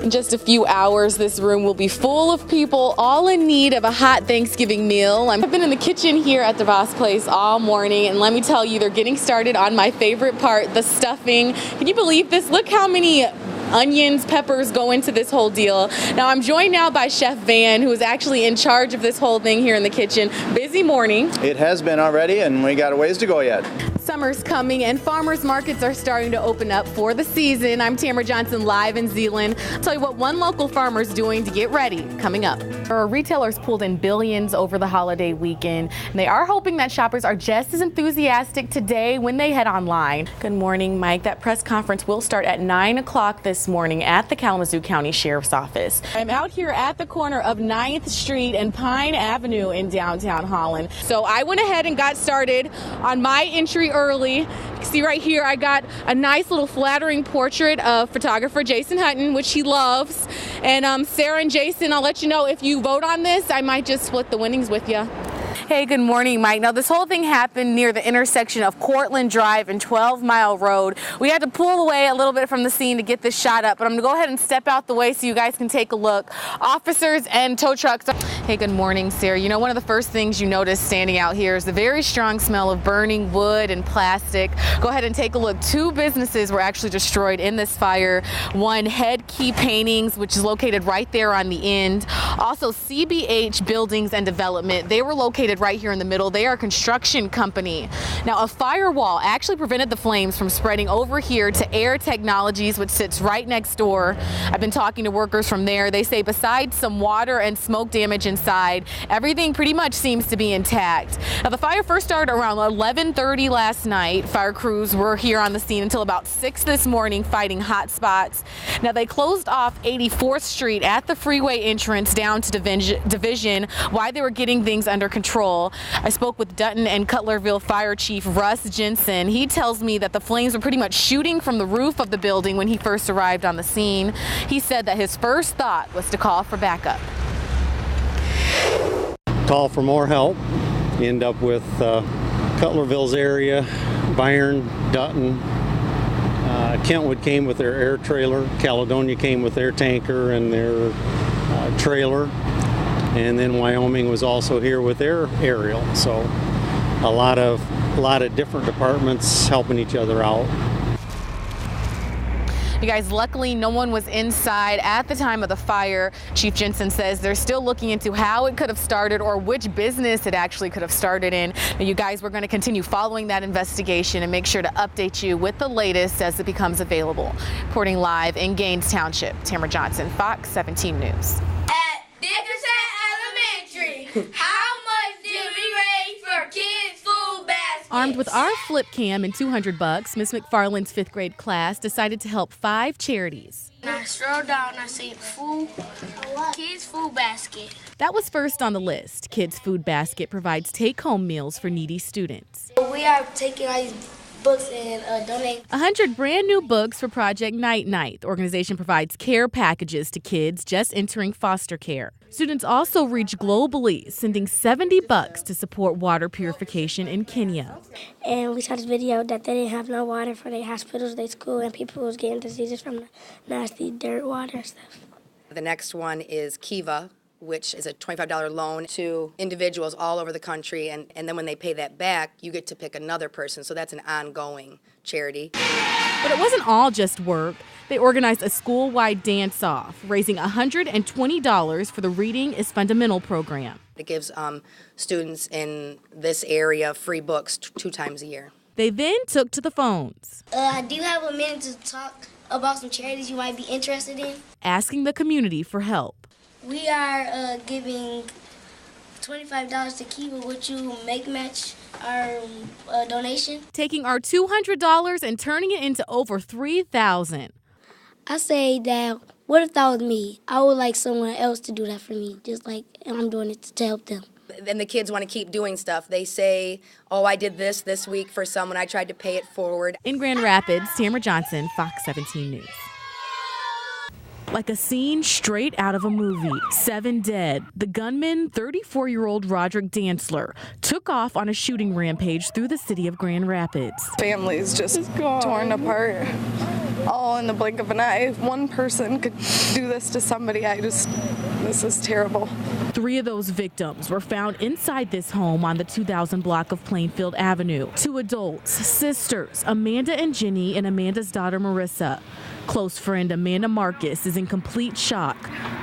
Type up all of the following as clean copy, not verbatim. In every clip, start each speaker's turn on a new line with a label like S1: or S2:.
S1: In just a few hours, this room will be full of people all in need of a hot Thanksgiving meal. I've been in the kitchen here at the Voss Place all morning, and let me tell you, they're getting started on my favorite part, the stuffing. Can you believe this? Look how many onions, peppers go into this whole deal. Now I'm joined now by Chef Van, who is actually in charge of this whole thing here in the kitchen. Busy morning.
S2: It has been already, and we got a ways to go yet.
S1: Summer's coming and farmers markets are starting to open up for the season. I'm Tamra Johnson live in Zeeland. I'll tell you what one local farmer is doing to get ready coming up. Our retailers pulled in billions over the holiday weekend, and they are hoping that shoppers are just as enthusiastic today when they head online. Good morning, Mike. That press conference will start at 9 o'clock this morning at the Kalamazoo County Sheriff's Office. I'm out here at the corner of 9th Street and Pine Avenue in downtown Holland. So I went ahead and got started on my entry early. You can see right here I got a nice little flattering portrait of photographer Jason Hutton, which he loves. And Sarah and Jason, I'll let you know if you vote on this, I might just split the winnings with you. Hey, good morning, Mike. Now, this whole thing happened near the intersection of Cortland Drive and 12 Mile Road. We had to pull away a little bit from the scene to get this shot up, but I'm going to go ahead and step out the way so you guys can take a look. Officers and tow trucks. Hey, good morning, Sarah. You know, one of the first things you notice standing out here is the very strong smell of burning wood and plastic. Go ahead and take a look. 2 businesses were actually destroyed in this fire. One, Head Key Paintings, which is located right there on the end. Also, CBH Buildings and Development. They were located right here in the middle. They are a construction company. Now, a firewall actually prevented the flames from spreading over here to Air Technologies, which sits right next door. I've been talking to workers from there. They say besides some water and smoke damage inside, everything pretty much seems to be intact. Now, the fire first started around 11:30 last night. Fire crews were here on the scene until about 6 this morning fighting hot spots. Now, they closed off 84th Street at the freeway entrance down to Division while they were getting things under control. I spoke with Dutton and Cutlerville Fire Chief Russ Jensen. He tells me that the flames were pretty much shooting from the roof of the building when he first arrived on the scene. He said that his first thought was to call for backup.
S3: Call for more help. End up with Cutlerville's area, Byron, Dutton. Kentwood came with their air trailer. Caledonia came with their tanker and their trailer. And then Wyoming was also here with their aerial. So a lot of different departments helping each other out.
S1: You guys, luckily no one was inside at the time of the fire. Chief Jensen says they're still looking into how it could have started or which business it actually could have started in. Now, you guys, we're going to continue following that investigation and make sure to update you with the latest as it becomes available. Reporting live in Gaines Township, Tamra Johnson, Fox 17 News.
S4: At Dickerson Elementary, how much did we raise for kids' food baskets?
S1: Armed with our flip cam and $200, Miss McFarland's 5th grade class decided to help 5 charities.
S4: I strolled down and I see kids' food basket.
S1: That was first on the list. Kids Food Basket provides take-home meals for needy students.
S4: We are taking all these books and donate
S1: 100 brand new books for Project Night Night. The organization provides care packages to kids just entering foster care. Students also reach globally, sending $70 to support water purification in Kenya.
S5: And we saw this video that they didn't have no water for their hospitals, their school, and people was getting diseases from the nasty dirt water and stuff.
S6: The next one is Kiva, which is a $25 loan to individuals all over the country, and then when they pay that back, you get to pick another person, so that's an ongoing charity.
S1: But it wasn't all just work. They organized a school-wide dance-off, raising $120 for the Reading is Fundamental program.
S6: It gives students in this area free books 2 times a year.
S1: They then took to the phones.
S5: Do you have a minute to talk about some charities you might be interested in?
S1: Asking the community for help.
S5: We are giving $25 to Kiva. Would you match our donation?
S1: Taking our $200 and turning it into over $3,000.
S5: I say that, what if that was me? I would like someone else to do that for me, just like I'm doing it to help them.
S6: And the kids want to keep doing stuff. They say, oh, I did this week for someone. I tried to pay it forward.
S1: In Grand Rapids, Tamra Johnson, Fox 17 News. Like a scene straight out of a movie. 7 dead. The gunman, 34-year-old Roderick Dantzler, took off on a shooting rampage through the city of Grand Rapids.
S7: Family's just torn apart, all in the blink of an eye. If one person could do this to somebody, this is terrible.
S1: 3 of those victims were found inside this home on the 2000 block of Plainfield Avenue. 2 adults, sisters, Amanda and Jenny, and Amanda's daughter Marissa. Close friend Amanda Marcus is in complete shock,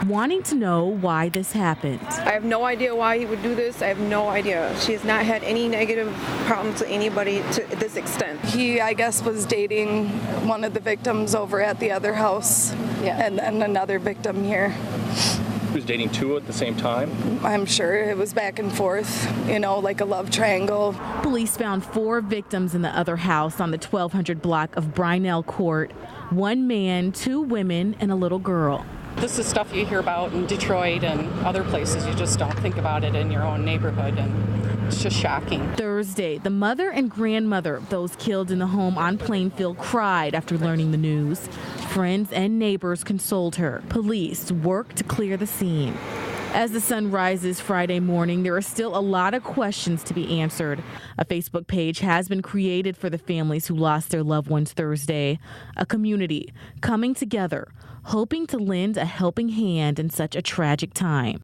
S1: wanting to know why this happened.
S8: I have no idea why he would do this. I have no idea. She has not had any negative problems with anybody to this extent.
S7: He, I guess, was dating one of the victims over at the other house, and then another victim here.
S9: He was dating 2 at the same time?
S7: I'm sure it was back and forth, like a love triangle.
S1: Police found 4 victims in the other house on the 1200 block of Brynell Court. 1 man, 2 women, and a little girl.
S10: This is stuff you hear about in Detroit and other places. You just don't think about it in your own neighborhood, and it's just shocking.
S1: Thursday, the mother and grandmother of those killed in the home on Plainfield cried after learning the news. Friends and neighbors consoled her. Police worked to clear the scene. As the sun rises Friday morning, there are still a lot of questions to be answered. A Facebook page has been created for the families who lost their loved ones Thursday. A community coming together, hoping to lend a helping hand in such a tragic time.